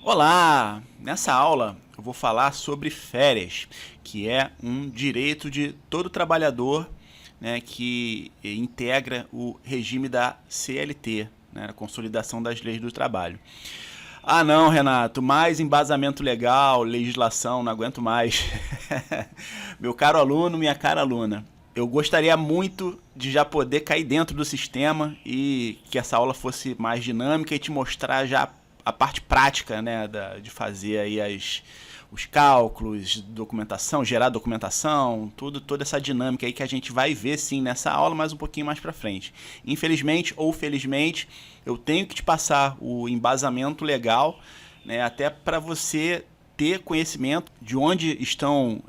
Olá! Nessa aula eu vou falar sobre férias, que é um direito de todo trabalhador, né, que integra o regime da CLT, né, a Consolidação das Leis do Trabalho. Ah não, Renato, mais embasamento legal, legislação, não aguento mais. Meu caro aluno, minha cara aluna, eu gostaria muito de já poder cair dentro do sistema e que essa aula fosse mais dinâmica e te mostrar já a parte prática, né, de fazer aí os cálculos, documentação, gerar documentação, toda essa dinâmica aí que a gente vai ver sim nessa aula, mas um pouquinho mais para frente. Infelizmente ou felizmente, eu tenho que te passar o embasamento legal, né, até para você ter conhecimento de onde estão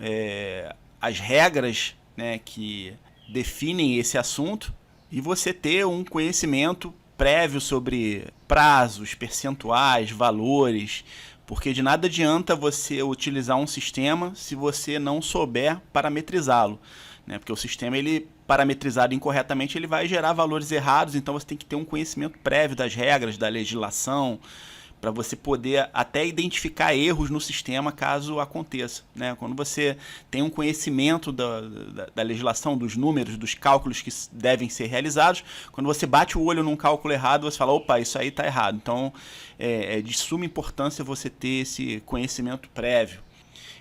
as regras, né, que definem esse assunto e você ter um conhecimento prévio sobre prazos, percentuais, valores, porque de nada adianta você utilizar um sistema se você não souber parametrizá-lo, né? Porque o sistema, ele parametrizado incorretamente, ele vai gerar valores errados, então você tem que ter um conhecimento prévio das regras, da legislação, para você poder até identificar erros no sistema caso aconteça, né? Quando você tem um conhecimento da legislação, dos números, dos cálculos que devem ser realizados, quando você bate o olho num cálculo errado, você fala, opa, isso aí está errado. Então é de suma importância você ter esse conhecimento prévio.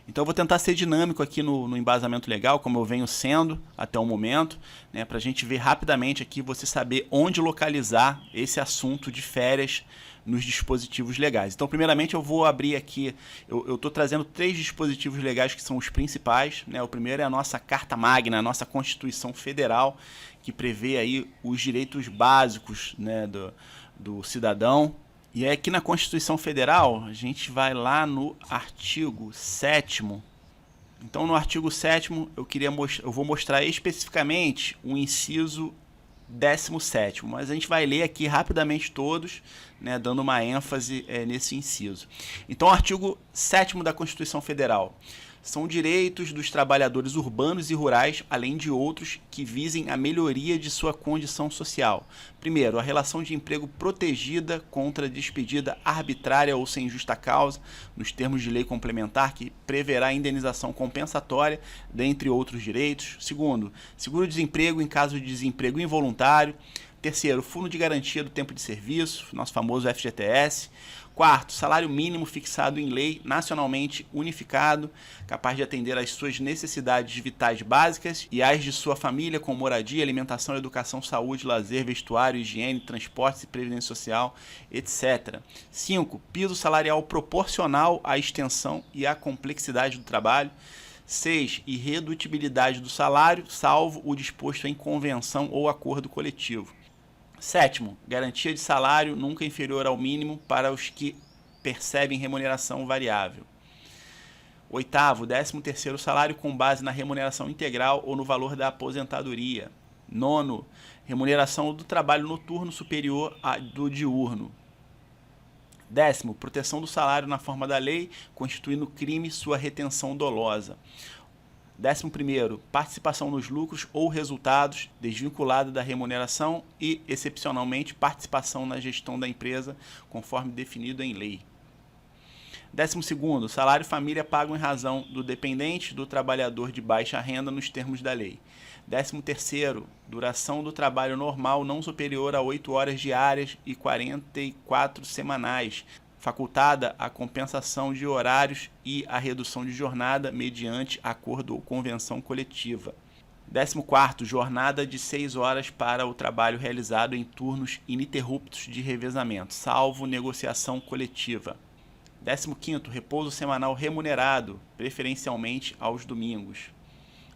Então eu vou tentar ser dinâmico aqui no embasamento legal, como eu venho sendo até o momento, né, para a gente ver rapidamente aqui, você saber onde localizar esse assunto de férias nos dispositivos legais. Então, primeiramente, eu vou abrir aqui, eu estou trazendo 3 dispositivos legais que são os principais, né? O primeiro é a nossa Carta Magna, a nossa Constituição Federal, que prevê aí os direitos básicos, né, do cidadão. E aí aqui na Constituição Federal, a gente vai lá no artigo 7º. Então no artigo 7º eu vou mostrar especificamente o inciso 17º, mas a gente vai ler aqui rapidamente todos, né, dando uma ênfase nesse inciso. Então o artigo 7º da Constituição Federal. São direitos dos trabalhadores urbanos e rurais, além de outros que visem a melhoria de sua condição social. Primeiro, a relação de emprego protegida contra despedida arbitrária ou sem justa causa, nos termos de lei complementar, que preverá indenização compensatória, dentre outros direitos. Segundo, seguro-desemprego em caso de desemprego involuntário. Terceiro, fundo de garantia do tempo de serviço, nosso famoso FGTS. Quarto, salário mínimo fixado em lei, nacionalmente unificado, capaz de atender às suas necessidades vitais básicas e às de sua família, com moradia, alimentação, educação, saúde, lazer, vestuário, higiene, transportes e previdência social, etc. 5. Piso salarial proporcional à extensão e à complexidade do trabalho. 6. Irredutibilidade do salário, salvo o disposto em convenção ou acordo coletivo. 7º, garantia de salário nunca inferior ao mínimo para os que percebem remuneração variável. 8º, 13º salário com base na remuneração integral ou no valor da aposentadoria. 9º, remuneração do trabalho noturno superior à do diurno. 10º, proteção do salário na forma da lei, constituindo crime sua retenção dolosa. 11º, participação nos lucros ou resultados, desvinculada da remuneração e, excepcionalmente, participação na gestão da empresa, conforme definido em lei. 12º, salário família pago em razão do dependente do trabalhador de baixa renda nos termos da lei. 13º, duração do trabalho normal não superior a 8 horas diárias e 44 semanais, facultada a compensação de horários e a redução de jornada mediante acordo ou convenção coletiva. 14º, jornada de 6 horas para o trabalho realizado em turnos ininterruptos de revezamento, salvo negociação coletiva. 15º, repouso semanal remunerado, preferencialmente aos domingos.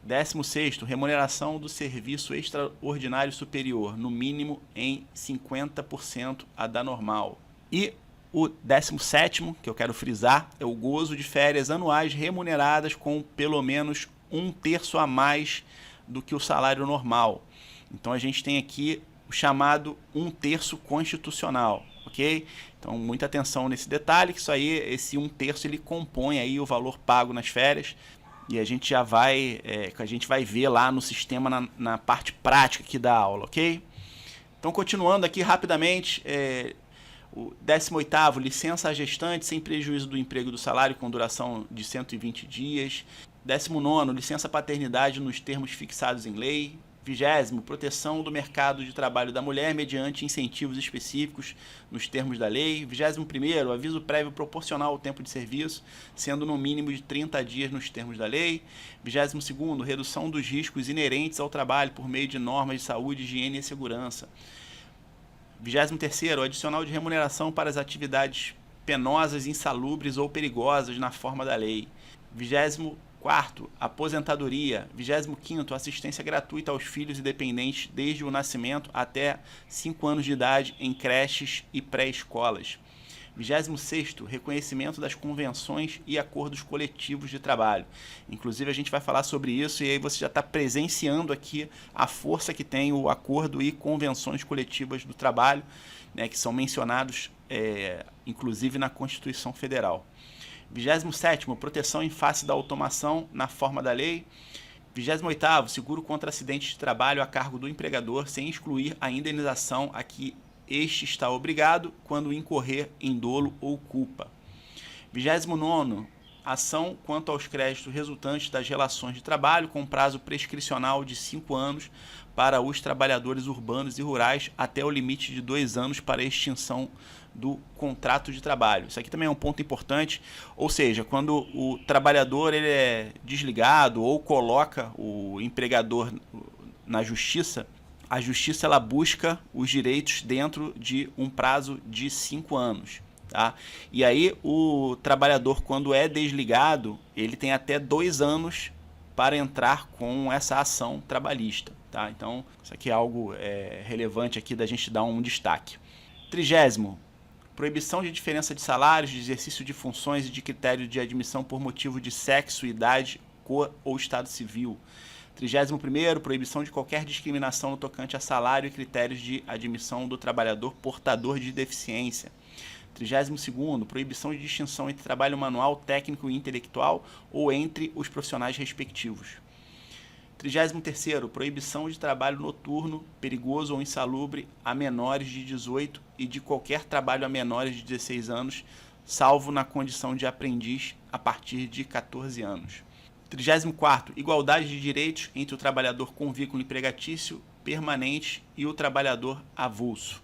16º, remuneração do serviço extraordinário superior, no mínimo em 50% a da normal. E o 17º, que eu quero frisar, é o gozo de férias anuais remuneradas com pelo menos 1/3 a mais do que o salário normal. Então a gente tem aqui o chamado 1/3 constitucional, ok? Então muita atenção nesse detalhe, que isso aí, esse 1/3 ele compõe aí o valor pago nas férias, e a gente já vai, ver lá no sistema na parte prática aqui da aula, ok? Então continuando aqui rapidamente, O 18º, licença à gestante sem prejuízo do emprego e do salário com duração de 120 dias. 19º, licença paternidade nos termos fixados em lei. 20º, proteção do mercado de trabalho da mulher mediante incentivos específicos nos termos da lei. 21º, aviso prévio proporcional ao tempo de serviço, sendo no mínimo de 30 dias nos termos da lei. 22º, redução dos riscos inerentes ao trabalho por meio de normas de saúde, higiene e segurança. 23º, adicional de remuneração para as atividades penosas, insalubres ou perigosas na forma da lei. 24º, aposentadoria. 25º, assistência gratuita aos filhos e dependentes desde o nascimento até 5 anos de idade em creches e pré-escolas. 26º, reconhecimento das convenções e acordos coletivos de trabalho. Inclusive a gente vai falar sobre isso e aí você já está presenciando aqui a força que tem o acordo e convenções coletivas do trabalho, né, que são mencionados inclusive na Constituição Federal. 27º, proteção em face da automação na forma da lei. 28º, seguro contra acidentes de trabalho a cargo do empregador, sem excluir a indenização a que este está obrigado quando incorrer em dolo ou culpa. 29º, ação quanto aos créditos resultantes das relações de trabalho com prazo prescricional de 5 anos para os trabalhadores urbanos e rurais até o limite de 2 anos para a extinção do contrato de trabalho. Isso aqui também é um ponto importante, ou seja, quando o trabalhador ele é desligado ou coloca o empregador na justiça, a justiça ela busca os direitos dentro de um prazo de 5 anos. Tá? E aí o trabalhador, quando é desligado, ele tem até 2 anos para entrar com essa ação trabalhista. Tá? Então, isso aqui é algo relevante aqui da gente dar um destaque. 30º, proibição de diferença de salários, de exercício de funções e de critério de admissão por motivo de sexo, idade, cor ou estado civil. 31º, proibição de qualquer discriminação no tocante a salário e critérios de admissão do trabalhador portador de deficiência. 32º, proibição de distinção entre trabalho manual, técnico e intelectual ou entre os profissionais respectivos. 33º, proibição de trabalho noturno, perigoso ou insalubre a menores de 18 e de qualquer trabalho a menores de 16 anos, salvo na condição de aprendiz a partir de 14 anos. 34º, igualdade de direitos entre o trabalhador com vínculo empregatício permanente e o trabalhador avulso.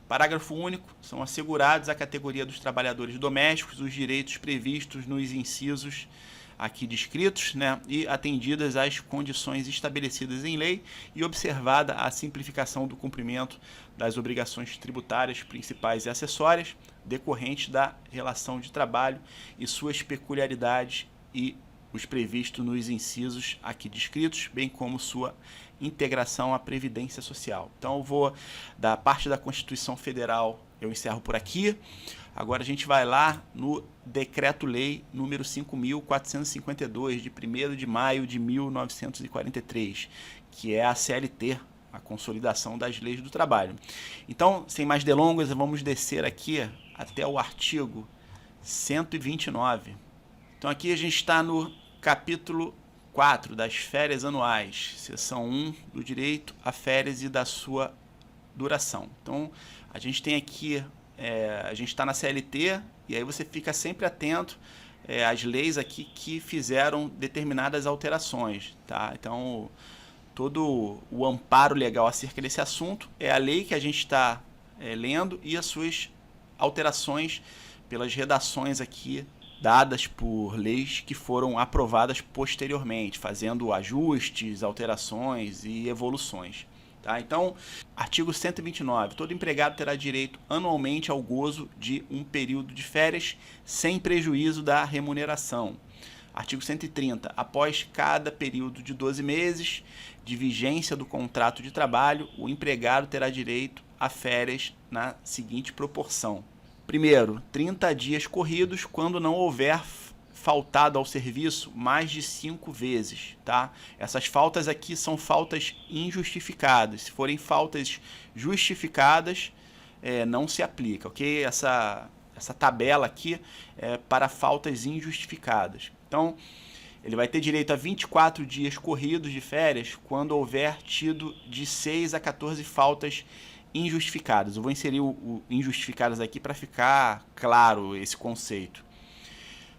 Parágrafo único. São assegurados à categoria dos trabalhadores domésticos os direitos previstos nos incisos aqui descritos, né, e atendidas as condições estabelecidas em lei e observada a simplificação do cumprimento das obrigações tributárias principais e acessórias decorrentes da relação de trabalho e suas peculiaridades e os previstos nos incisos aqui descritos, bem como sua integração à Previdência Social. Então eu vou, da parte da Constituição Federal, eu encerro por aqui. Agora a gente vai lá no Decreto-Lei número 5.452, de 1º de maio de 1943, que é a CLT, a Consolidação das Leis do Trabalho. Então, sem mais delongas, vamos descer aqui até o artigo 129. Então aqui a gente está no capítulo 4 das férias anuais, seção 1 do direito a férias e da sua duração. Então a gente tem aqui, a gente está na CLT e aí você fica sempre atento às leis aqui que fizeram determinadas alterações. Tá? Então todo o amparo legal acerca desse assunto é a lei que a gente está lendo e as suas alterações pelas redações aqui dadas por leis que foram aprovadas posteriormente, fazendo ajustes, alterações e evoluções. Tá? Então, artigo 129. Todo empregado terá direito anualmente ao gozo de um período de férias sem prejuízo da remuneração. Artigo 130. Após cada período de 12 meses de vigência do contrato de trabalho, o empregado terá direito a férias na seguinte proporção. Primeiro, 30 dias corridos quando não houver faltado ao serviço mais de 5 vezes. Tá? Essas faltas aqui são faltas injustificadas. Se forem faltas justificadas, não se aplica. Okay? Essa tabela aqui é para faltas injustificadas. Então, ele vai ter direito a 24 dias corridos de férias quando houver tido de 6 a 14 faltas injustificadas. Eu vou inserir o injustificadas aqui para ficar claro esse conceito.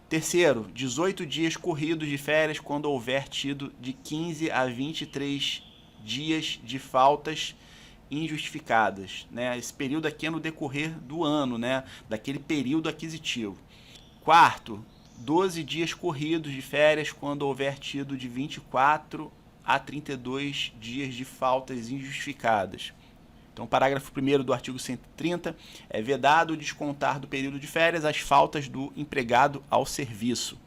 Terceiro, 18 dias corridos de férias quando houver tido de 15 a 23 dias de faltas injustificadas, né? Esse período aqui é no decorrer do ano, né? Daquele período aquisitivo. Quarto, 12 dias corridos de férias quando houver tido de 24 a 32 dias de faltas injustificadas. Então, parágrafo 1º do artigo 130, é vedado descontar do período de férias as faltas do empregado ao serviço.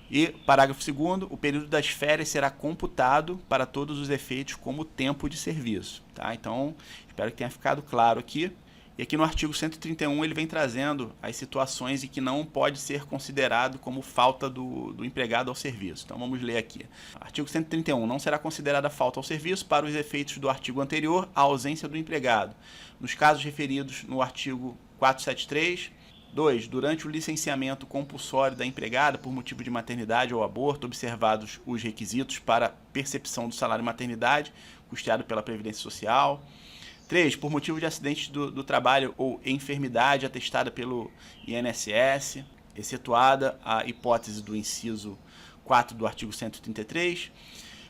E, parágrafo 2º, o período das férias será computado para todos os efeitos como tempo de serviço. Tá? Então, espero que tenha ficado claro aqui. E aqui no artigo 131 ele vem trazendo as situações em que não pode ser considerado como falta do empregado ao serviço. Então vamos ler aqui. Artigo 131. Não será considerada falta ao serviço para os efeitos do artigo anterior a ausência do empregado. Nos casos referidos no artigo 473. 2. Durante o licenciamento compulsório da empregada por motivo de maternidade ou aborto, observados os requisitos para percepção do salário maternidade, custeado pela Previdência Social. 3. Por motivo de acidente do trabalho ou enfermidade atestada pelo INSS, excetuada a hipótese do inciso 4 do artigo 133.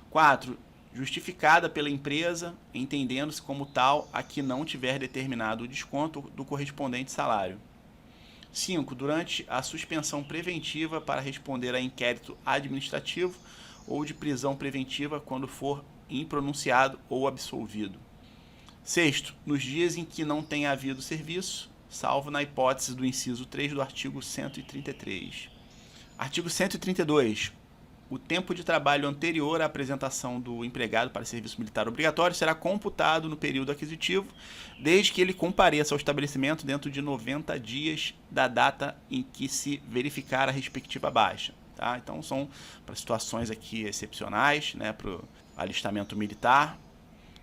4. Justificada pela empresa, entendendo-se como tal a que não tiver determinado o desconto do correspondente salário. 5. Durante a suspensão preventiva para responder a inquérito administrativo ou de prisão preventiva quando for impronunciado ou absolvido. 6. Nos dias em que não tenha havido serviço, salvo na hipótese do inciso 3 do artigo 133. Artigo 132. O tempo de trabalho anterior à apresentação do empregado para serviço militar obrigatório será computado no período aquisitivo, desde que ele compareça ao estabelecimento dentro de 90 dias da data em que se verificar a respectiva baixa. Tá? Então, são para situações aqui excepcionais, né, para o alistamento militar.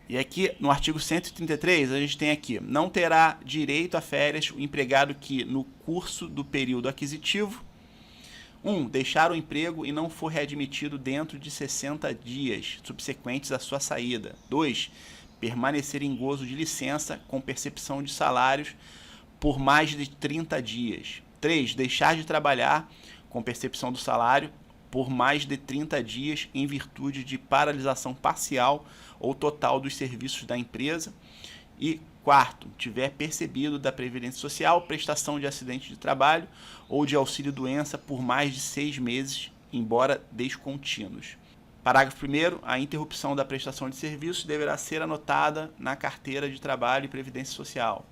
E aqui no artigo 133 a gente tem aqui, não terá direito a férias o empregado que no curso do período aquisitivo 1. Deixar o emprego e não for readmitido dentro de 60 dias subsequentes à sua saída. 2. Permanecer em gozo de licença com percepção de salários por mais de 30 dias. 3. Deixar de trabalhar com percepção do salário por mais de 30 dias em virtude de paralisação parcial ou total dos serviços da empresa. E 4. Tiver percebido da Previdência Social prestação de acidente de trabalho ou de auxílio-doença por mais de 6 meses, embora descontínuos. Parágrafo 1º. A interrupção da prestação de serviço deverá ser anotada na carteira de trabalho e Previdência Social.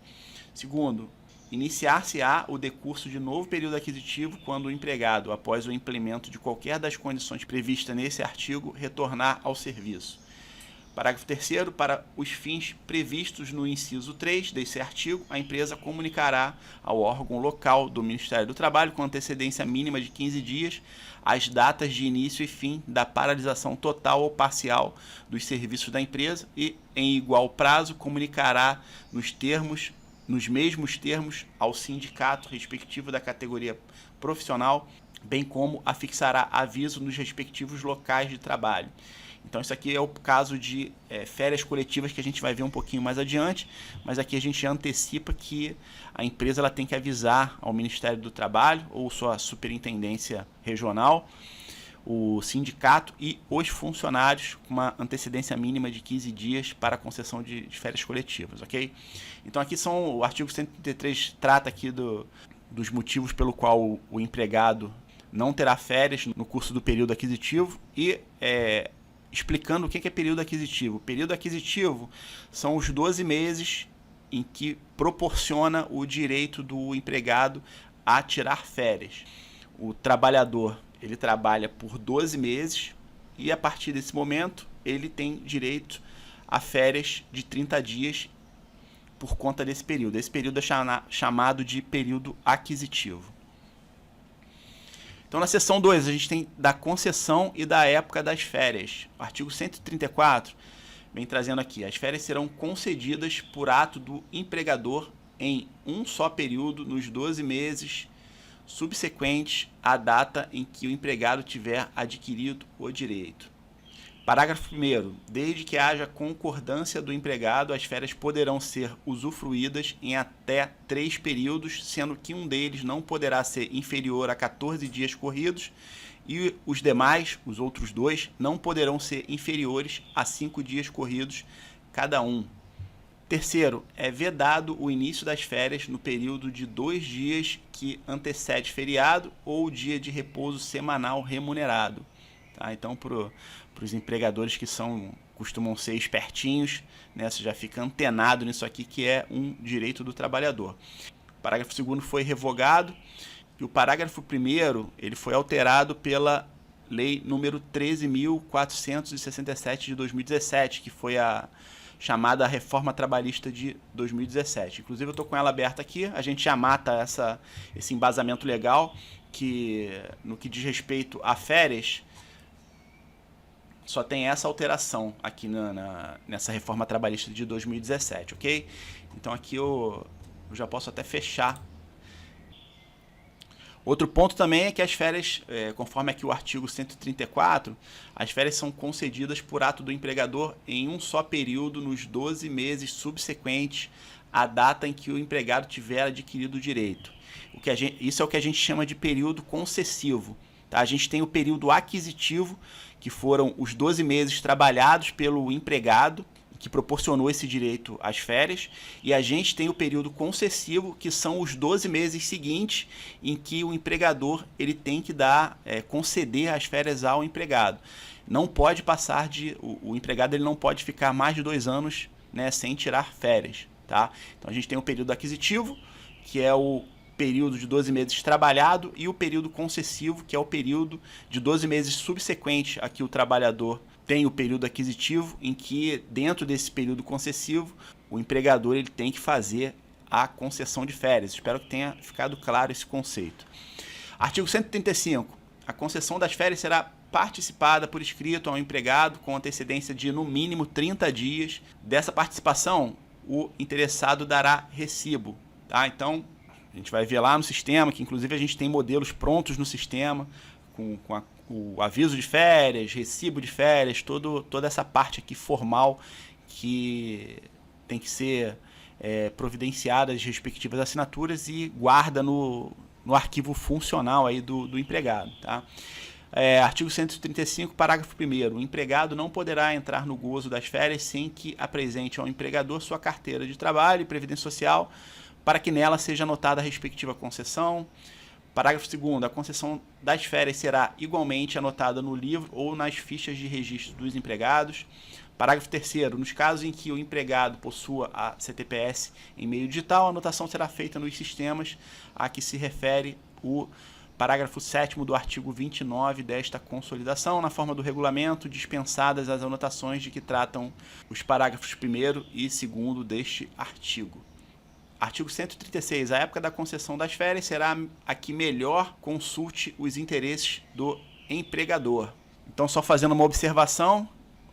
2º. Iniciar-se-á o decurso de novo período aquisitivo quando o empregado, após o implemento de qualquer das condições previstas nesse artigo, retornar ao serviço. Parágrafo 3º. Para os fins previstos no inciso 3 desse artigo, a empresa comunicará ao órgão local do Ministério do Trabalho, com antecedência mínima de 15 dias, as datas de início e fim da paralisação total ou parcial dos serviços da empresa e, em igual prazo, comunicará nos mesmos termos ao sindicato respectivo da categoria profissional, bem como afixará aviso nos respectivos locais de trabalho. Então, isso aqui é o caso de férias coletivas que a gente vai ver um pouquinho mais adiante, mas aqui a gente já antecipa que a empresa ela tem que avisar ao Ministério do Trabalho ou sua superintendência regional, o sindicato e os funcionários com uma antecedência mínima de 15 dias para a concessão de férias coletivas, ok? Então, aqui o artigo 133 trata aqui dos motivos pelo qual o empregado não terá férias no curso do período aquisitivo e explicando o que é período aquisitivo. Período aquisitivo são os 12 meses em que proporciona o direito do empregado a tirar férias. O trabalhador ele trabalha por 12 meses e a partir desse momento ele tem direito a férias de 30 dias por conta desse período. Esse período é chamado de período aquisitivo. Então, na seção 2, a gente tem da concessão e da época das férias. O artigo 134 vem trazendo aqui. As férias serão concedidas por ato do empregador em um só período nos 12 meses subsequentes à data em que o empregado tiver adquirido o direito. Parágrafo 1º. Desde que haja concordância do empregado, as férias poderão ser usufruídas em até 3 períodos, sendo que um deles não poderá ser inferior a 14 dias corridos e os demais, os outros 2, não poderão ser inferiores a 5 dias corridos cada um. Terceiro, é vedado o início das férias no período de 2 dias que antecede feriado ou dia de repouso semanal remunerado. Tá? Então, para os empregadores que costumam ser espertinhos, né, você já fica antenado nisso aqui, que é um direito do trabalhador. O parágrafo 2º foi revogado e o parágrafo 1º ele foi alterado pela lei número 13.467 de 2017, que foi a chamada Reforma Trabalhista de 2017. Inclusive eu estou com ela aberta aqui, a gente já mata esse embasamento legal, que no que diz respeito a férias, só tem essa alteração aqui nessa reforma trabalhista de 2017, ok? Então aqui eu já posso até fechar. Outro ponto também é que as férias, conforme aqui o artigo 134, as férias são concedidas por ato do empregador em um só período nos 12 meses subsequentes à data em que o empregado tiver adquirido o direito. Isso é o que a gente chama de período concessivo. Tá? A gente tem o período aquisitivo, que foram os 12 meses trabalhados pelo empregado, que proporcionou esse direito às férias, e a gente tem o período concessivo, que são os 12 meses seguintes, em que o empregador ele tem que conceder as férias ao empregado. Não pode passar o empregado ele não pode ficar mais de 2 anos, né, sem tirar férias. Tá? Então a gente tem o período aquisitivo, que é o período de 12 meses trabalhado, e o período concessivo, que é o período de 12 meses subsequente a que o trabalhador tem o período aquisitivo, em que dentro desse período concessivo o empregador ele tem que fazer a concessão de férias. Espero que tenha ficado claro esse conceito. Artigo 135. A concessão das férias será participada por escrito ao empregado com antecedência de no mínimo 30 dias. Dessa participação, o interessado dará recibo. Tá? Então, a gente vai ver lá no sistema, que inclusive a gente tem modelos prontos no sistema, com o aviso de férias, recibo de férias, toda essa parte aqui formal que tem que ser providenciada as respectivas assinaturas e guarda no arquivo funcional aí do empregado. Tá? Artigo 135, parágrafo 1º. O empregado não poderá entrar no gozo das férias sem que apresente ao empregador sua carteira de trabalho e previdência social, para que nela seja anotada a respectiva concessão. Parágrafo 2º. A concessão das férias será igualmente anotada no livro ou nas fichas de registro dos empregados. Parágrafo 3º. Nos casos em que o empregado possua a CTPS em meio digital, a anotação será feita nos sistemas a que se refere o parágrafo 7º do artigo 29 desta consolidação, na forma do regulamento, dispensadas as anotações de que tratam os parágrafos 1º e 2º deste artigo. Artigo 136. A época da concessão das férias será a que melhor consulte os interesses do empregador. Então, só fazendo uma observação,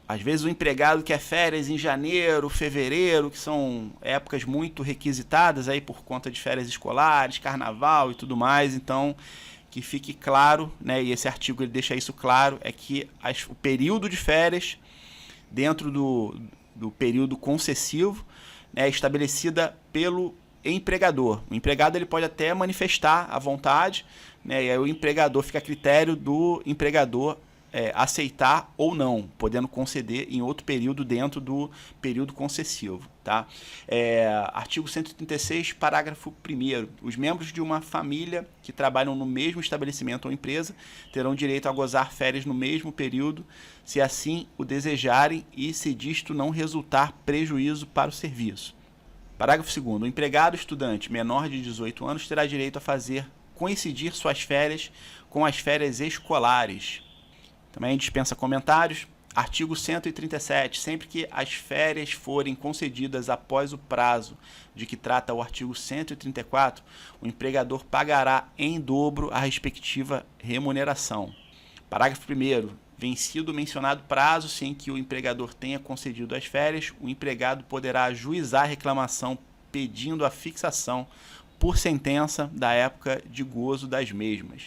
às vezes o empregado quer férias em janeiro, fevereiro, que são épocas muito requisitadas aí por conta de férias escolares, carnaval e tudo mais. Então, que fique claro, né, e esse artigo ele deixa isso claro, é que o período de férias dentro do período concessivo é estabelecida pelo empregador. O empregado ele pode até manifestar a vontade, né, e aí o empregador fica a critério do empregador aceitar ou não, podendo conceder em outro período dentro do período concessivo. Tá? Artigo 136, parágrafo 1º. Os membros de uma família que trabalham no mesmo estabelecimento ou empresa terão direito a gozar férias no mesmo período, se assim o desejarem e se disto não resultar prejuízo para o serviço. Parágrafo 2º. O empregado estudante menor de 18 anos terá direito a fazer coincidir suas férias com as férias escolares. Também dispensa comentários. Artigo 137. Sempre que as férias forem concedidas após o prazo de que trata o artigo 134, o empregador pagará em dobro a respectiva remuneração. Parágrafo 1º. Vencido o mencionado prazo sem que o empregador tenha concedido as férias, o empregado poderá ajuizar a reclamação pedindo a fixação por sentença da época de gozo das mesmas.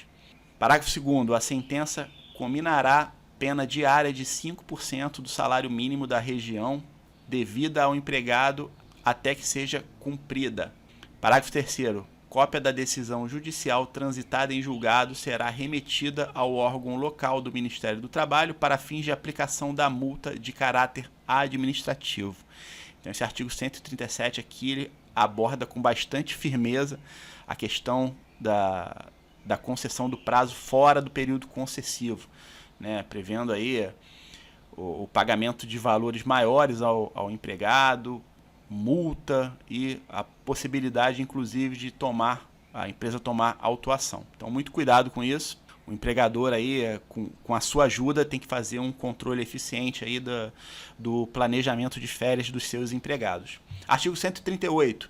Parágrafo 2º. A sentença combinará pena diária de 5% do salário mínimo da região devida ao empregado até que seja cumprida. Parágrafo 3º. Cópia da decisão judicial transitada em julgado será remetida ao órgão local do Ministério do Trabalho para fins de aplicação da multa de caráter administrativo. Então, esse artigo 137 aqui ele aborda com bastante firmeza a questão da concessão do prazo fora do período concessivo, né? Prevendo aí o pagamento de valores maiores ao empregado, multa e a possibilidade, inclusive, de a empresa tomar autuação. Então, muito cuidado com isso. O empregador aí, com a sua ajuda, tem que fazer um controle eficiente aí do planejamento de férias dos seus empregados. Artigo 138.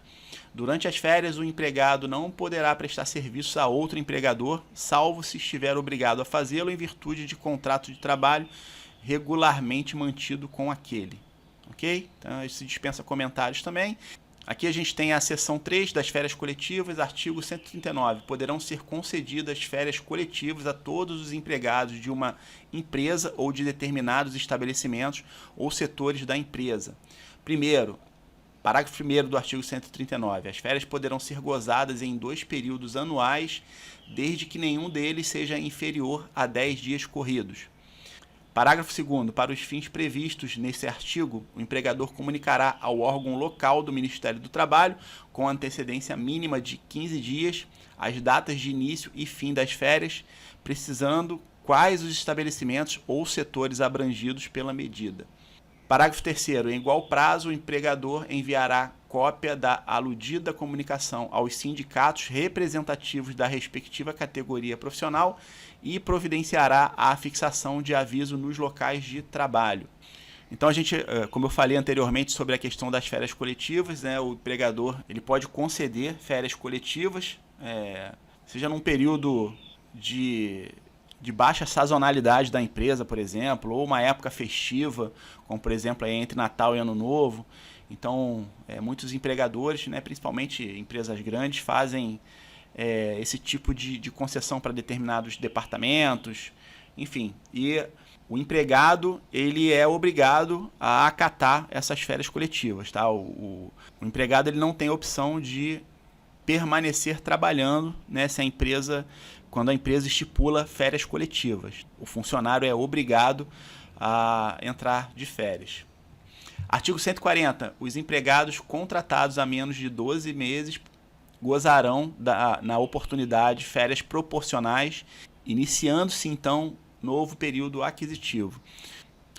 Durante as férias, o empregado não poderá prestar serviços a outro empregador, salvo se estiver obrigado a fazê-lo em virtude de contrato de trabalho regularmente mantido com aquele. Ok? Então, isso dispensa comentários também. Aqui a gente tem a seção 3 das férias coletivas, artigo 139. Poderão ser concedidas férias coletivas a todos os empregados de uma empresa ou de determinados estabelecimentos ou setores da empresa. Primeiro, parágrafo 1º do artigo 139. As férias poderão ser gozadas em 2 períodos anuais, desde que nenhum deles seja inferior a 10 dias corridos. Parágrafo 2º. Para os fins previstos nesse artigo, o empregador comunicará ao órgão local do Ministério do Trabalho, com antecedência mínima de 15 dias, as datas de início e fim das férias, precisando quais os estabelecimentos ou setores abrangidos pela medida. Parágrafo 3º. Em igual prazo, o empregador enviará cópia da aludida comunicação aos sindicatos representativos da respectiva categoria profissional e providenciará a fixação de aviso nos locais de trabalho. Então, a gente, como eu falei anteriormente sobre a questão das férias coletivas, né, o empregador ele pode conceder férias coletivas, seja num período de baixa sazonalidade da empresa, por exemplo, ou uma época festiva, como por exemplo aí entre Natal e Ano Novo. Então, muitos empregadores, né, principalmente empresas grandes, fazem esse tipo de concessão para determinados departamentos, enfim. E o empregado ele é obrigado a acatar essas férias coletivas. Tá? O empregado ele não tem opção de permanecer trabalhando, né, se quando a empresa estipula férias coletivas. O funcionário é obrigado a entrar de férias. Artigo 140. Os empregados contratados há menos de 12 meses gozarão na oportunidade férias proporcionais, iniciando-se então novo período aquisitivo.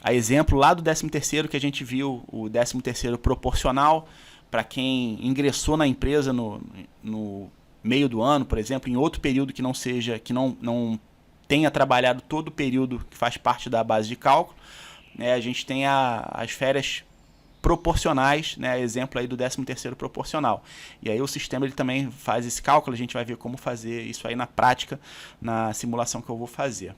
A exemplo lá do 13º que a gente viu, o 13º proporcional, para quem ingressou na empresa no meio do ano, por exemplo, em outro período que não tenha trabalhado todo o período que faz parte da base de cálculo, né, a gente tem as férias proporcionais, né, exemplo aí do 13º proporcional. E aí o sistema ele também faz esse cálculo, a gente vai ver como fazer isso aí na prática, na simulação que eu vou fazer.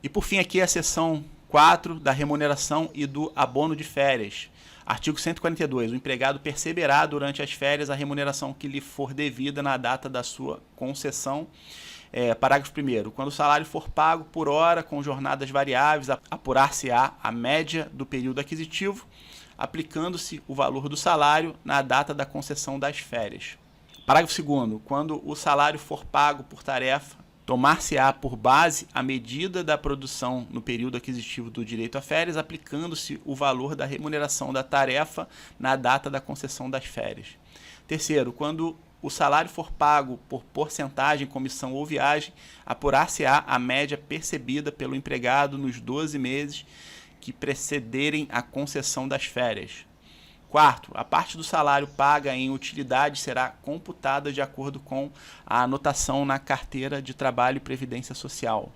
E por fim aqui a seção 4 da remuneração e do abono de férias. Artigo 142. O empregado perceberá durante as férias a remuneração que lhe for devida na data da sua concessão. Parágrafo 1º. Quando o salário for pago por hora com jornadas variáveis, apurar-se-á a média do período aquisitivo, aplicando-se o valor do salário na data da concessão das férias. Parágrafo 2º. Quando o salário for pago por tarefa, tomar-se-á por base a medida da produção no período aquisitivo do direito a férias, aplicando-se o valor da remuneração da tarefa na data da concessão das férias. Terceiro, quando o salário for pago por porcentagem, comissão ou viagem, apurar-se-á a média percebida pelo empregado nos 12 meses que precederem a concessão das férias. Quarto, a parte do salário paga em utilidade será computada de acordo com a anotação na carteira de trabalho e previdência social.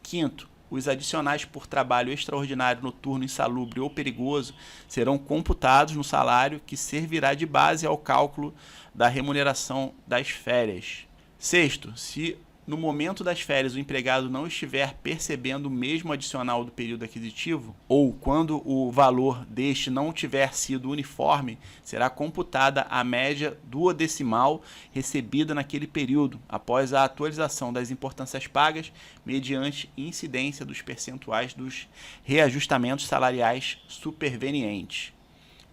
Quinto, os adicionais por trabalho extraordinário, noturno, insalubre ou perigoso serão computados no salário que servirá de base ao cálculo da remuneração das férias. Sexto, se no momento das férias o empregado não estiver percebendo o mesmo adicional do período aquisitivo, ou quando o valor deste não tiver sido uniforme, será computada a média duodecimal recebida naquele período, após a atualização das importâncias pagas, mediante incidência dos percentuais dos reajustamentos salariais supervenientes.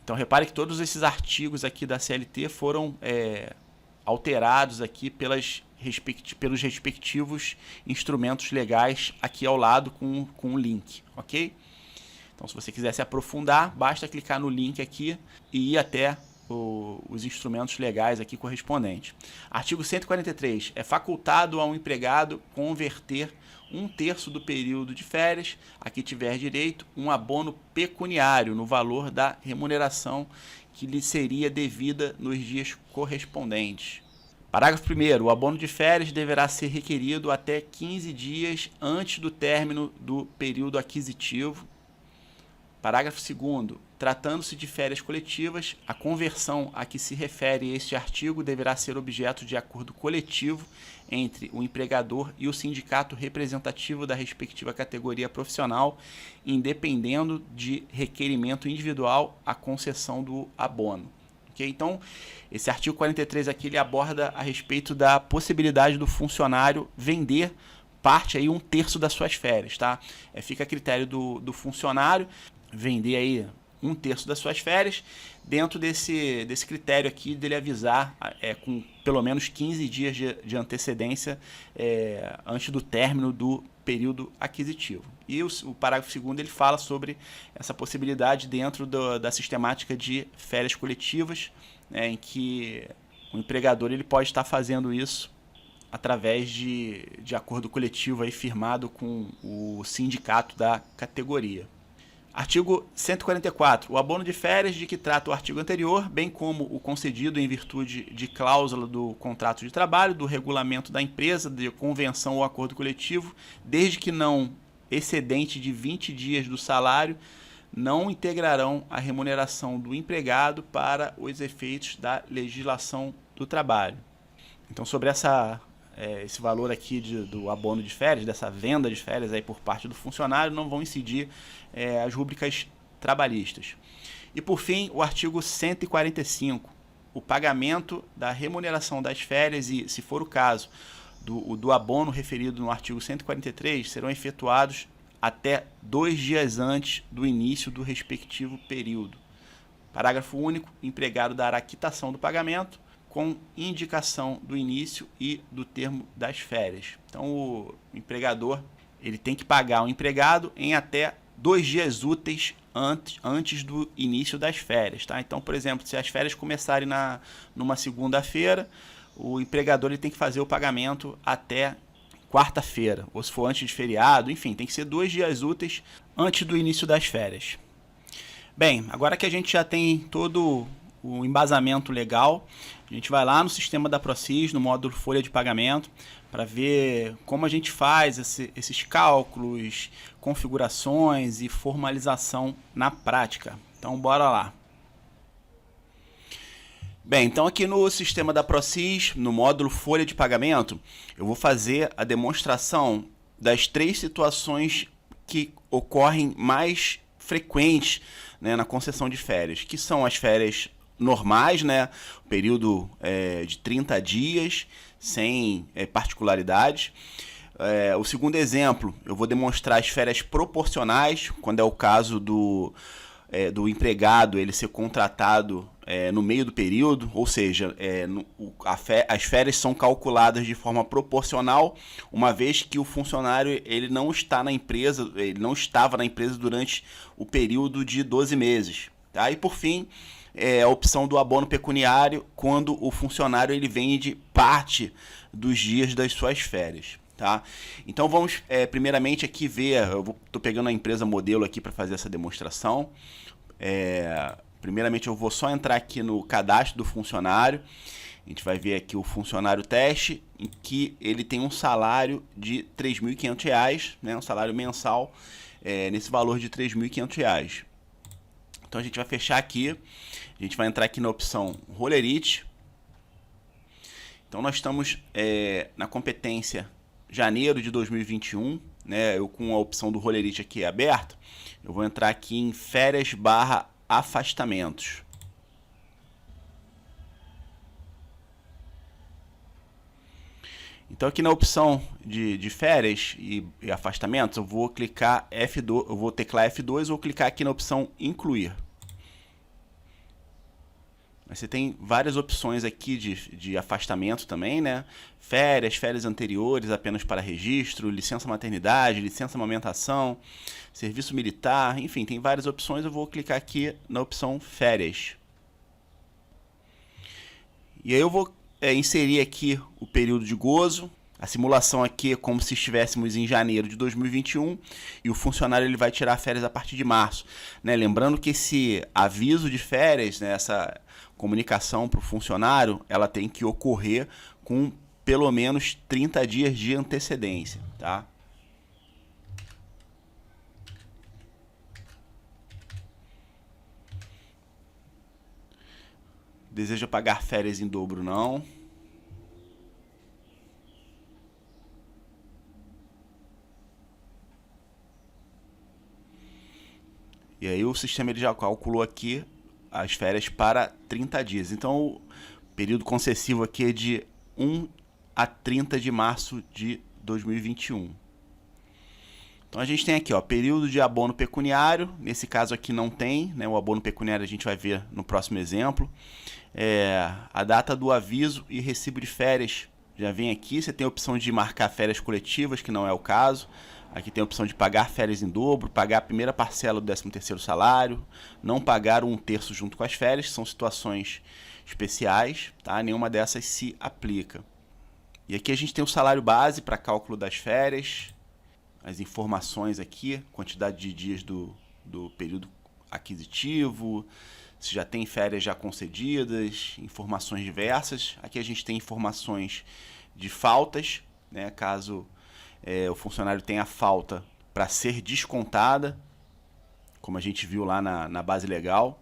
Então repare que todos esses artigos aqui da CLT foram alterados aqui pelos respectivos instrumentos legais aqui ao lado com o link, ok? Então, se você quiser se aprofundar, basta clicar no link aqui e ir até os instrumentos legais aqui correspondentes. Artigo 143. É facultado ao empregado converter 1/3 do período de férias, a que tiver direito, um abono pecuniário no valor da remuneração que lhe seria devida nos dias correspondentes. Parágrafo 1º. O abono de férias deverá ser requerido até 15 dias antes do término do período aquisitivo. Parágrafo 2º. Tratando-se de férias coletivas, a conversão a que se refere este artigo deverá ser objeto de acordo coletivo entre o empregador e o sindicato representativo da respectiva categoria profissional, independendo de requerimento individual à concessão do abono. Então, esse artigo 43 aqui ele aborda a respeito da possibilidade do funcionário vender parte aí 1/3 das suas férias, tá? Fica a critério do funcionário vender aí 1/3 das suas férias, dentro desse critério aqui dele avisar com pelo menos 15 dias de antecedência antes do término do período aquisitivo. E o parágrafo 2º ele fala sobre essa possibilidade dentro da sistemática de férias coletivas, em que o empregador ele pode estar fazendo isso através de acordo coletivo aí firmado com o sindicato da categoria. Artigo 144. O abono de férias de que trata o artigo anterior, bem como o concedido em virtude de cláusula do contrato de trabalho, do regulamento da empresa, de convenção ou acordo coletivo, desde que não excedente de 20 dias do salário, não integrarão a remuneração do empregado para os efeitos da legislação do trabalho. Então, sobre esse valor aqui do abono de férias, dessa venda de férias aí por parte do funcionário, não vão incidir as rúbricas trabalhistas. E por fim, o artigo 145, o pagamento da remuneração das férias e, se for o caso, do abono referido no artigo 143, serão efetuados até 2 dias antes do início do respectivo período. Parágrafo único, o empregado dará quitação do pagamento com indicação do início e do termo das férias. Então, o empregador ele tem que pagar o empregado em até 2 dias úteis antes do início das férias. Tá? Então, por exemplo, se as férias começarem numa segunda-feira, o empregador ele tem que fazer o pagamento até quarta-feira, ou se for antes de feriado, enfim, tem que ser 2 dias úteis antes do início das férias. Bem, agora que a gente já tem todo o embasamento legal, a gente vai lá no sistema da PROCIS, no módulo folha de pagamento, para ver como a gente faz esses cálculos, configurações e formalização na prática. Então, bora lá. Bem, então aqui no sistema da PROCIS, no módulo folha de pagamento, eu vou fazer a demonstração das 3 situações que ocorrem mais frequentes, né, na concessão de férias, que são as férias normais, né, período de 30 dias, sem particularidades. O segundo exemplo, eu vou demonstrar as férias proporcionais, quando é o caso do empregado ele ser contratado no meio do período, ou seja, as férias são calculadas de forma proporcional, uma vez que o funcionário ele não estava na empresa durante o período de 12 meses. Tá? E por fim, a opção do abono pecuniário, quando o funcionário ele vende parte dos dias das suas férias. Tá? Então vamos primeiramente aqui ver, eu estou pegando a empresa modelo aqui para fazer essa demonstração. Primeiramente eu vou só entrar aqui no cadastro do funcionário. A gente vai ver aqui o funcionário teste, em que ele tem um salário de R$ 3.500, né, um salário mensal nesse valor de R$ 3.500. Então a gente vai fechar aqui, a gente vai entrar aqui na opção Rollerite. Então nós estamos na competência janeiro de 2021, né, eu com a opção do Rolerite aqui aberta, eu vou entrar aqui em férias/afastamentos. Então aqui na opção de férias e afastamentos, eu vou clicar F2, eu vou teclar F2 ou clicar aqui na opção incluir. Você tem várias opções aqui de afastamento também, né? Férias anteriores apenas para registro, licença maternidade, licença amamentação, serviço militar, enfim, tem várias opções. Eu vou clicar aqui na opção férias. E aí eu vou inserir aqui o período de gozo. A simulação aqui é como se estivéssemos em janeiro de 2021 e o funcionário ele vai tirar férias a partir de março, né? Lembrando que esse aviso de férias, né, essa comunicação para o funcionário, ela tem que ocorrer com pelo menos 30 dias de antecedência, tá? Deseja pagar férias em dobro, não. E aí o sistema ele já calculou aqui as férias para 30 dias. Então o período concessivo aqui é de 1 a 30 de março de 2021. Então a gente tem aqui, ó, período de abono pecuniário. Nesse caso aqui não tem, né? O abono pecuniário a gente vai ver no próximo exemplo. A data do aviso e recibo de férias já vem aqui. Você tem a opção de marcar férias coletivas, que não é o caso. Aqui tem a opção de pagar férias em dobro, pagar a primeira parcela do 13º salário, não pagar 1/3 junto com as férias, são situações especiais, tá? Nenhuma dessas se aplica. E aqui a gente tem o salário base para cálculo das férias, as informações aqui, quantidade de dias do período aquisitivo, se já tem férias já concedidas, informações diversas. Aqui a gente tem informações de faltas, né? Caso o funcionário tenha falta para ser descontada, como a gente viu lá na base legal.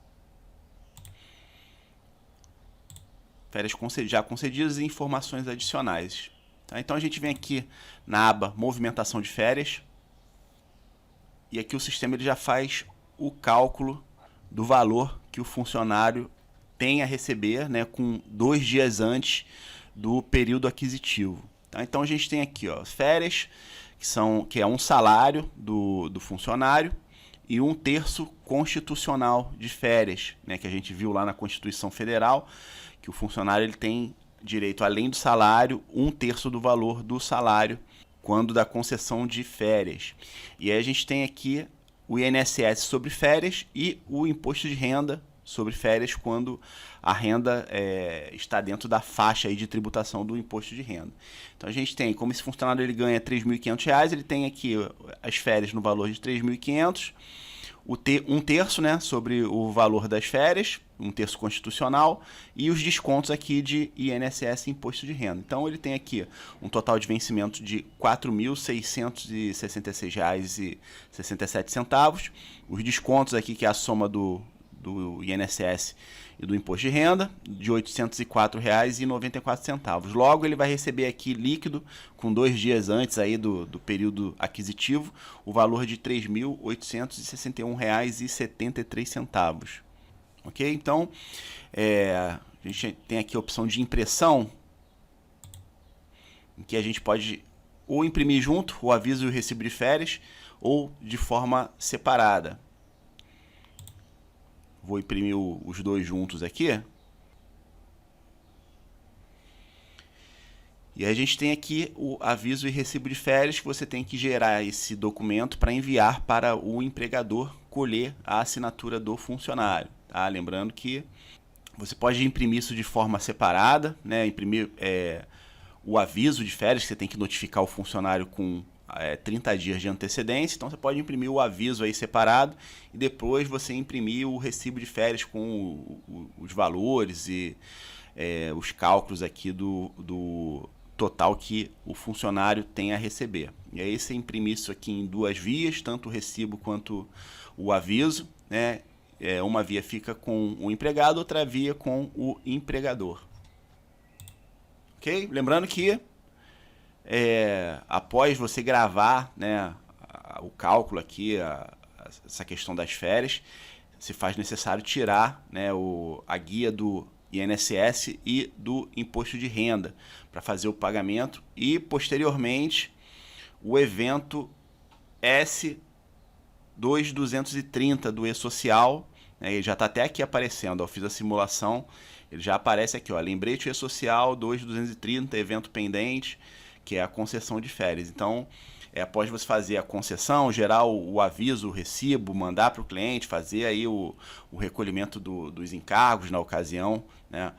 Férias já concedidas e informações adicionais. Tá? Então a gente vem aqui na aba movimentação de férias e aqui o sistema ele já faz o cálculo do valor que o funcionário tem a receber, né, com 2 dias antes do período aquisitivo. Tá? Então a gente tem aqui, ó, férias, que é um salário do funcionário e 1/3 constitucional de férias, né, que a gente viu lá na Constituição Federal, que o funcionário ele tem direito, além do salário, 1/3 do valor do salário quando da concessão de férias. E aí a gente tem aqui o INSS sobre férias e o imposto de renda sobre férias quando a renda está dentro da faixa aí de tributação do imposto de renda. Então a gente tem, como esse funcionário ele ganha R$ 3.500, ele tem aqui as férias no valor de R$ 3.500, 1/3, né, sobre o valor das férias, 1/3 constitucional, e os descontos aqui de INSS e imposto de renda. Então ele tem aqui um total de vencimento de R$ 4.666,67. Os descontos aqui, que é a soma do INSS e do imposto de renda, de R$ 804,94. Logo, ele vai receber aqui líquido, com 2 dias antes aí do período aquisitivo, o valor de R$ 3.861,73. Ok? Então, a gente tem aqui a opção de impressão, em que a gente pode ou imprimir junto o aviso e o recibo de férias, ou de forma separada. Vou imprimir os dois juntos aqui. E aí a gente tem aqui o aviso e recibo de férias, que você tem que gerar esse documento para enviar para o empregador colher a assinatura do funcionário. Tá? Lembrando que você pode imprimir isso de forma separada, né? Imprimir o aviso de férias, que você tem que notificar o funcionário com 30 dias de antecedência. Então você pode imprimir o aviso aí separado e depois você imprimir o recibo de férias com os valores e os cálculos aqui do total que o funcionário tem a receber. E aí você imprime isso aqui em 2 vias, tanto o recibo quanto o aviso, né? Uma via fica com o empregado, outra via com o empregador. Ok? Lembrando que após você gravar, né, o cálculo aqui, essa questão das férias, se faz necessário tirar, né, a guia do INSS e do imposto de renda para fazer o pagamento e, posteriormente, o evento S2230 do E-Social, né, ele já está até aqui aparecendo, eu fiz a simulação, ele já aparece aqui, ó, lembrete E-Social 2230, evento pendente, que é a concessão de férias. Então, após você fazer a concessão, gerar o aviso, o recibo, mandar para o cliente, fazer aí o recolhimento dos encargos na ocasião, né?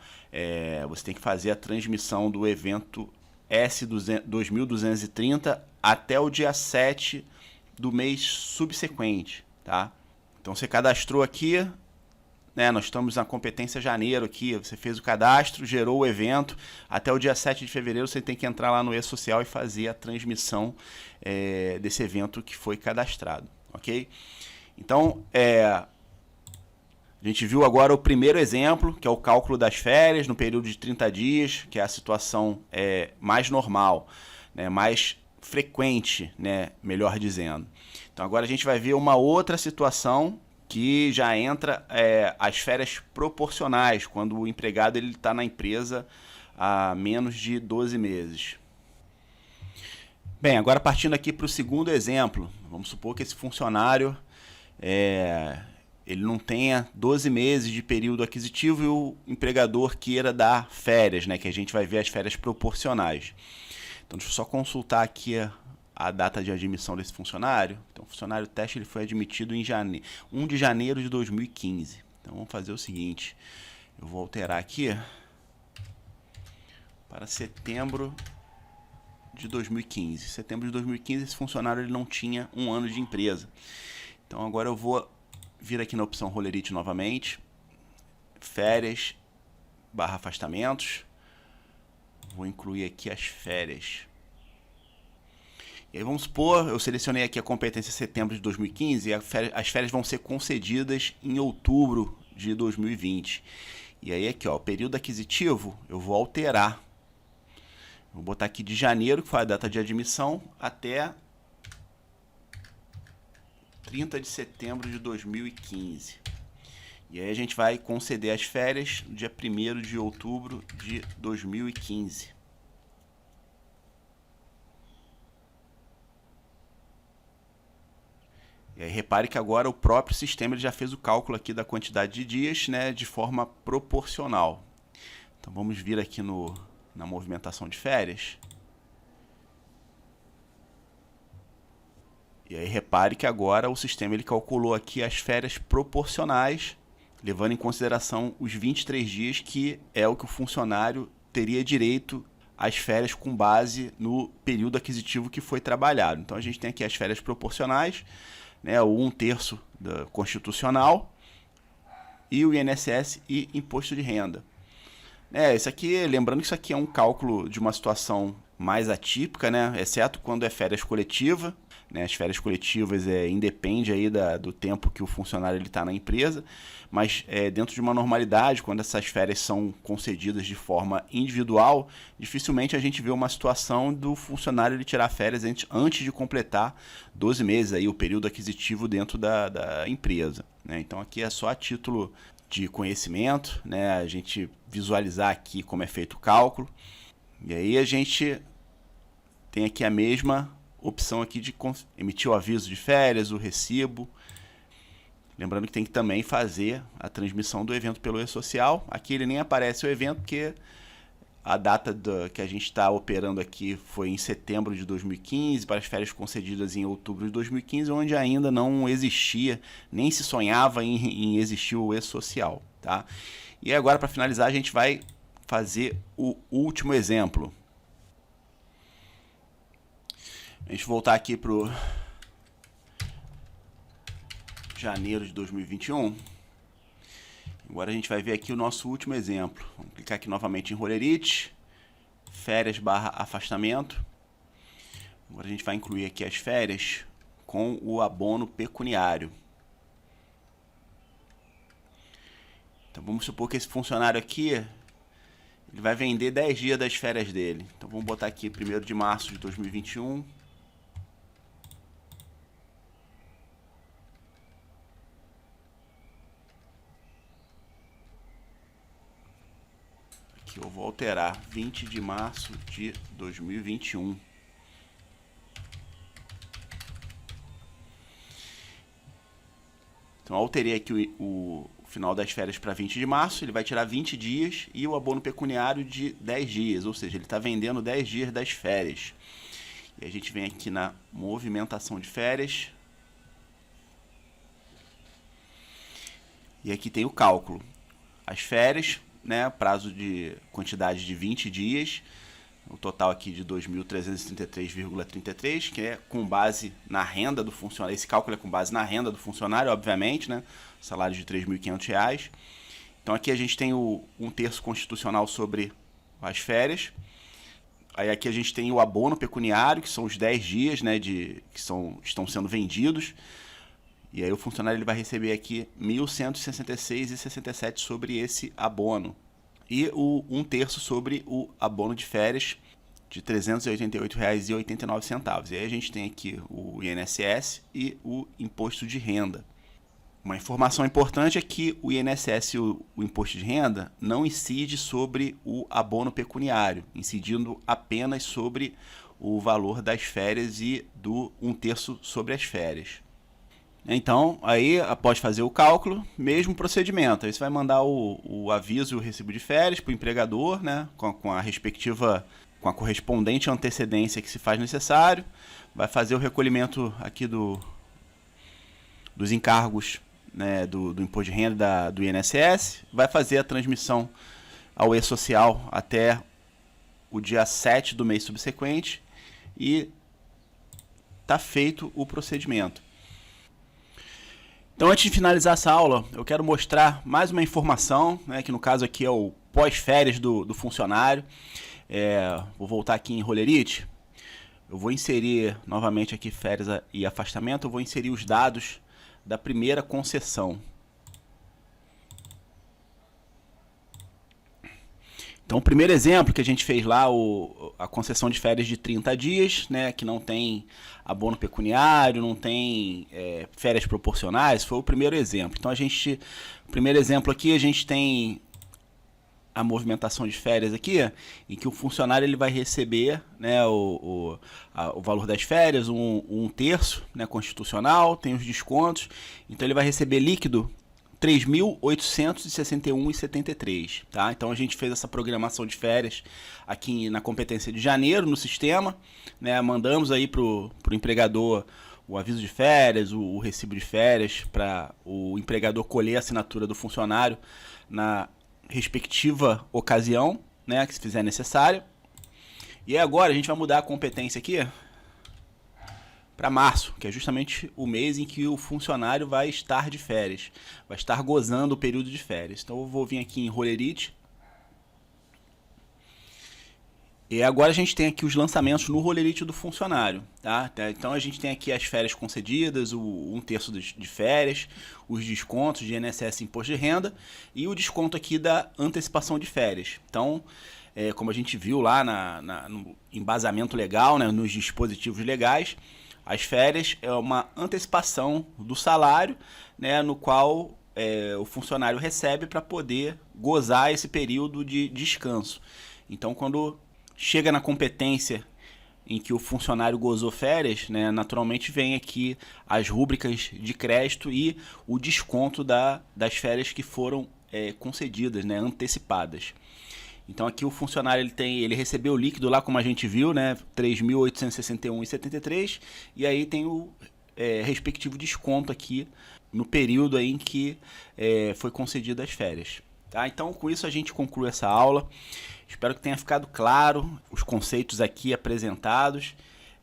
Você tem que fazer a transmissão do evento S2230 até o dia 7 do mês subsequente, tá? Então você cadastrou aqui, né, nós estamos na competência janeiro aqui, você fez o cadastro, gerou o evento, até o dia 7 de fevereiro você tem que entrar lá no E-Social e fazer a transmissão desse evento que foi cadastrado, ok? Então, a gente viu agora o primeiro exemplo, que é o cálculo das férias no período de 30 dias, que é a situação mais normal, né, mais frequente, né, melhor dizendo. Então agora a gente vai ver uma outra situação que já entra as férias proporcionais, quando o empregado está na empresa há menos de 12 meses. Bem, agora partindo aqui para o segundo exemplo, vamos supor que esse funcionário ele não tenha 12 meses de período aquisitivo e o empregador queira dar férias, né, que a gente vai ver as férias proporcionais. Então deixa eu só consultar aqui a data de admissão desse funcionário. Então, o funcionário teste ele foi admitido em 1 de janeiro de 2015. Então, vamos fazer o seguinte. Eu vou alterar aqui para setembro de 2015. Setembro de 2015, esse funcionário ele não tinha 1 ano de empresa. Então, agora eu vou vir aqui na opção Rolerite novamente. Férias, /afastamentos. Vou incluir aqui as férias. E aí vamos supor, eu selecionei aqui a competência setembro de 2015 e as férias vão ser concedidas em outubro de 2020. E aí aqui, ó, o período aquisitivo eu vou alterar. Vou botar aqui de janeiro, que foi a data de admissão, até 30 de setembro de 2015. E aí a gente vai conceder as férias no dia 1º de outubro de 2015. E aí repare que agora o próprio sistema ele já fez o cálculo aqui da quantidade de dias, né, de forma proporcional. Então vamos vir aqui na movimentação de férias. E aí repare que agora o sistema ele calculou aqui as férias proporcionais, levando em consideração os 23 dias, que é o que o funcionário teria direito às férias com base no período aquisitivo que foi trabalhado. Então a gente tem aqui as férias proporcionais, né, o 1/3 da constitucional e o INSS e imposto de renda. Isso aqui, lembrando que isso aqui é um cálculo de uma situação mais atípica, né, exceto quando é férias coletiva, né, as férias coletivas independe aí do tempo que o funcionário está na empresa, mas dentro de uma normalidade, quando essas férias são concedidas de forma individual, dificilmente a gente vê uma situação do funcionário ele tirar férias antes de completar 12 meses, aí, o período aquisitivo dentro da empresa, né? Então aqui é só a título de conhecimento, né, a gente visualizar aqui como é feito o cálculo, e aí a gente tem aqui a mesma opção aqui de emitir o aviso de férias, o recibo. Lembrando que tem que também fazer a transmissão do evento pelo E-Social. Aqui ele nem aparece o evento porque a data que a gente está operando aqui foi em setembro de 2015, para as férias concedidas em outubro de 2015, onde ainda não existia, nem se sonhava em existir o E-Social, tá? E agora, para finalizar, a gente vai fazer o último exemplo. A gente voltar aqui para o janeiro de 2021. Agora a gente vai ver aqui o nosso último exemplo. Vamos clicar aqui novamente em Rolerite, férias /afastamento. Agora a gente vai incluir aqui as férias com o abono pecuniário. Então vamos supor que esse funcionário aqui Ele vai vender 10 dias das férias dele. Então vamos botar aqui 1º de março de 2021. Aqui eu vou alterar 20 de março de 2021. Então eu alterei aqui o final das férias para 20 de março, ele vai tirar 20 dias e o abono pecuniário de 10 dias, ou seja, ele está vendendo 10 dias das férias. E a gente vem aqui na movimentação de férias. E aqui tem o cálculo. As férias, né, prazo de quantidade de 20 dias, o total aqui de 2.333,33, que é com base na renda do funcionário. Esse cálculo é com base na renda do funcionário, obviamente, né? Salário de R$ 3.500. Então aqui a gente tem um terço constitucional sobre as férias. Aí aqui a gente tem o abono pecuniário, que são os 10 dias, né, que estão sendo vendidos. E aí o funcionário ele vai receber aqui R$ 1.166,67 sobre esse abono. E um terço sobre o abono de férias de R$ 388,89. E aí a gente tem aqui o INSS e o imposto de renda. Uma informação importante é que o INSS e o imposto de renda não incide sobre o abono pecuniário, incidindo apenas sobre o valor das férias e do um terço sobre as férias. Então, aí, após fazer o cálculo, mesmo procedimento. Aí você vai mandar o aviso e o recibo de férias para o empregador, né, com a correspondente antecedência que se faz necessário. Vai fazer o recolhimento aqui dos encargos, né, do imposto de renda do INSS. Vai fazer a transmissão ao e-social até o dia 7 do mês subsequente. E está feito o procedimento. Então, antes de finalizar essa aula, eu quero mostrar mais uma informação, né, que no caso aqui é o pós-férias do funcionário. Vou voltar aqui em Rollerite. Eu vou inserir novamente aqui férias e afastamento. Eu vou inserir os dados da primeira concessão. Então, o primeiro exemplo que a gente fez lá, a concessão de férias de 30 dias, né, que não tem abono pecuniário, não tem férias proporcionais, foi o primeiro exemplo. Então, o primeiro exemplo aqui, a gente tem a movimentação de férias aqui, em que o funcionário ele vai receber, né, o valor das férias, um terço, né, constitucional, tem os descontos, então ele vai receber líquido R$ 3.861,73, tá? Então a gente fez essa programação de férias aqui na competência de janeiro no sistema, né? Mandamos aí pro empregador o aviso de férias, o recibo de férias, para o empregador colher a assinatura do funcionário na respectiva ocasião, né, que se fizer necessário. E agora a gente vai mudar a competência aqui para março, que é justamente o mês em que o funcionário vai estar de férias, vai estar gozando o período de férias. Então eu vou vir aqui em Rollerite. E agora a gente tem aqui os lançamentos no Rollerite do funcionário, tá? Então a gente tem aqui as férias concedidas, um terço de férias, os descontos de INSS e imposto de renda e o desconto aqui da antecipação de férias. Então, como a gente viu lá no embasamento legal, né, nos dispositivos legais, as férias é uma antecipação do salário, né, no qual o funcionário recebe para poder gozar esse período de descanso. Então, quando chega na competência em que o funcionário gozou férias, né, naturalmente vem aqui as rúbricas de crédito e o desconto das férias que foram concedidas, né, antecipadas. Então aqui o funcionário ele recebeu o líquido lá, como a gente viu, né, R$ 3.861,73, e aí tem o respectivo desconto aqui no período aí em que foi concedida as férias. Tá? Então com isso a gente conclui essa aula. Espero que tenha ficado claro os conceitos aqui apresentados.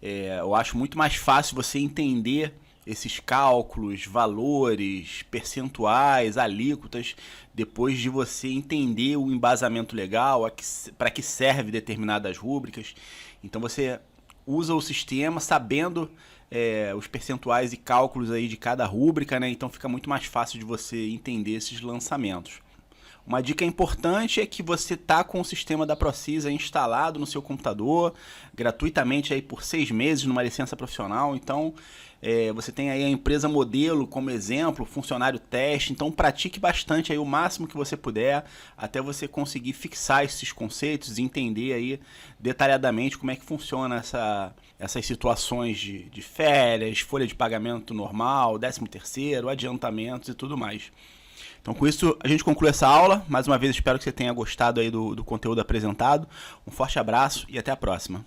Eu acho muito mais fácil você entender esses cálculos, valores, percentuais, alíquotas, depois de você entender o embasamento legal, para que serve determinadas rúbricas. Então você usa o sistema sabendo os percentuais e cálculos aí de cada rúbrica, né? Então fica muito mais fácil de você entender esses lançamentos. Uma dica importante é que você está com o sistema da Procisa instalado no seu computador, gratuitamente aí por 6 meses numa licença profissional. Então, você tem aí a empresa modelo como exemplo, funcionário teste. Então, pratique bastante aí o máximo que você puder, até você conseguir fixar esses conceitos e entender aí detalhadamente como é que funciona essas situações de férias, folha de pagamento normal, 13º, adiantamentos e tudo mais. Então, com isso, a gente conclui essa aula. Mais uma vez, espero que você tenha gostado aí do conteúdo apresentado. Um forte abraço e até a próxima.